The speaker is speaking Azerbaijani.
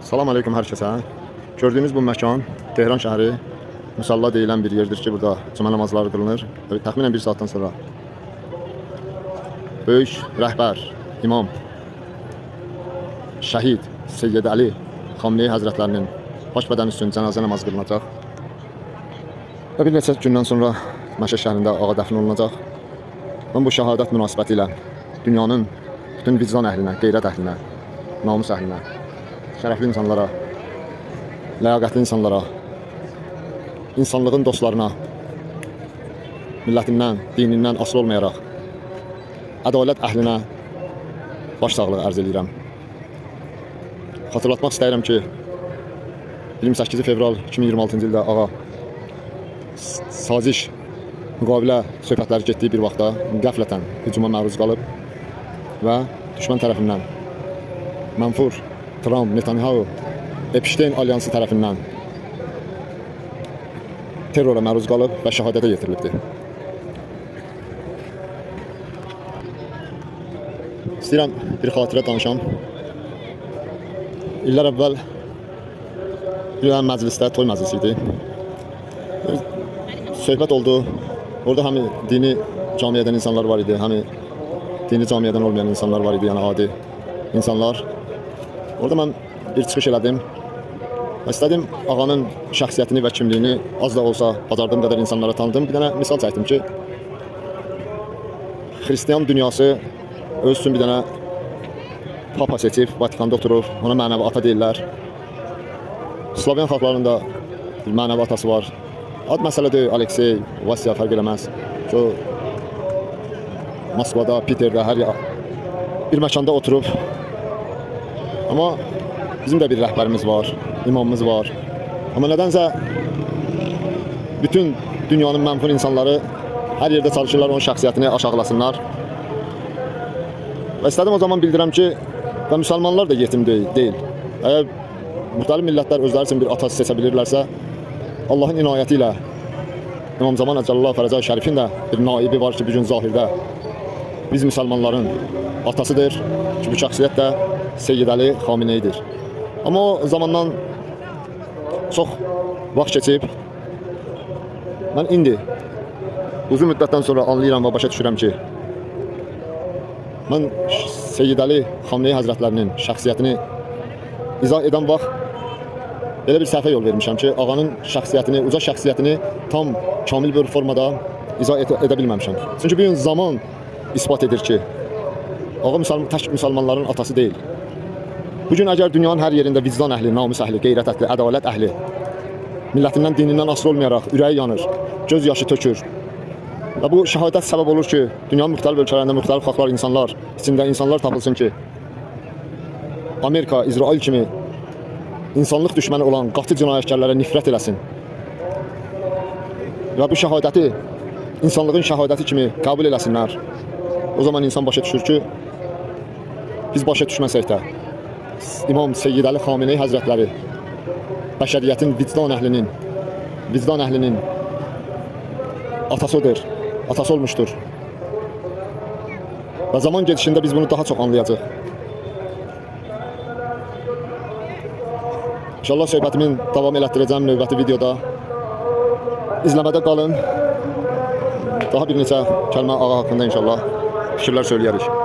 Salam aleyküm hər kəsə. Gördüyünüz bu məkan Tehran şəhəri Musalla deyilən bir yerdir ki, burada cümə namazları qılınır. Təxminən 1 saatdan sonra böyük rəhbər, imam, şəhid Seyyid Ali Xamenei Həzrətlərinin baş bədəni üstün cənazə namazı qılınacaq. Və bir neçə gündən sonra Məşəd şəhərində ağa dəfn olunacaq. Mən bu şəhadət münasibəti ilə dünyanın bütün vicdan əhlinə, qeyrət əhlinə, namus əhlinə, şərəfli insanlara, ləyaqətli insanlara, insanlığın dostlarına, millətindən, dinindən asılı olmayaraq, ədalət əhlinə baş sağlığı ərz edirəm. Xatırlatmaq istəyirəm ki, 28 fevral 2026-cı ildə ağa saziş, müqavilə söhbətləri getdiyi bir vaxtda qəflətən hücuma məruz qalıb və düşmən tərəfindən mənfur Trump, Netanyahu, Epstein alyansı tərəfindən terrora məruz qalıb və şəhadətə yetirilibdir. İstəyirəm bir xatirə danışam. İllər əvvəl bir məclisdə, toy məclisi idi. Söhbət oldu. Orada həm dini camiədən insanlar var idi, həm dini camiədən olmayan insanlar var idi, yəni adi insanlar. Orada mən bir çıxış elədim. İstədim ağanın şəxsiyyətini və kimliyini az da olsa bacardığım qədər insanlara tanıdım. Bir dənə misal çəkdim ki, Hristiyan dünyası öz üçün bir dənə papa seçib, Vatikanda oturur, ona mənəvi ata deyirlər. Slavyan xalqlarında bir mənəvi atası var. Ad məsələdir, Aleksey, Vasya fərq eləməz. Moskvada, Peterdə, hər bir məkanda oturub. Amma bizim də bir rəhbərimiz var, imamımız var. Amma nədənsə bütün dünyanın mənfur insanları hər yerdə çalışırlar onun şəxsiyyətini aşağılasınlar. Və istədim o zaman bildirəm ki, və müsəlmanlar da yetim deyil. Əgər müxtəlif millətlər özləri üçün bir atası seçə bilirlərsə, Allahın inayəti ilə İmam Zaman Əcəllallah Fərəcəy Şərifin də bir naibi var ki, bir gün zahirdə biz müsəlmanların atasıdır ki, bu şəxsiyyət də Seyyid Ali Xameneidir. Amma o zamandan çox vaxt keçib, mən indi uzun müddətdən sonra anlayıram və başa düşürəm ki, mən Seyyid Ali Xamenei Həzrətlərinin şəxsiyyətini izah edən vaxt belə bir səhvə yol vermişəm ki, ağanın şəxsiyyətini, uca şəxsiyyətini tam kamil bir formada izah edə bilməmişəm. Çünki bir gün zaman ispat edir ki, ağa tək müsəlmanların atası deyil. Bugün əgər dünyanın hər yerində vicdan əhli, namus əhli, qeyrət əhli, ədalət əhli, millətindən, dinindən asılı olmayaraq ürəyi yanır, göz yaşı tökür. Və bu şəhadət səbəb olur ki, dünyanın müxtəlif ölkələrində müxtəlif xalqlar, insanlar, içində insanlar tapılsın ki, Amerika, İsrail kimi insanlıq düşməni olan qatı cinayətkarlara nifrət eləsin. Və bu şəhadəti insanlığın şəhadəti kimi qəbul eləsinlər. O zaman insan başa düşür ki, biz başa düşməsək də İmam Seyyid Ali Xamenei Həzrətləri bəşəriyyətin vicdan əhlinin atasıdır, atası olmuşdur. Və zaman gedişində biz bunu daha çox anlayacaq. İnşallah söhbətimin davam elətdirəcəm növbəti videoda. İzləmədə qalın. Daha bir neçə kəlmə ağa haqqında inşallah fikirlər söyləyərik.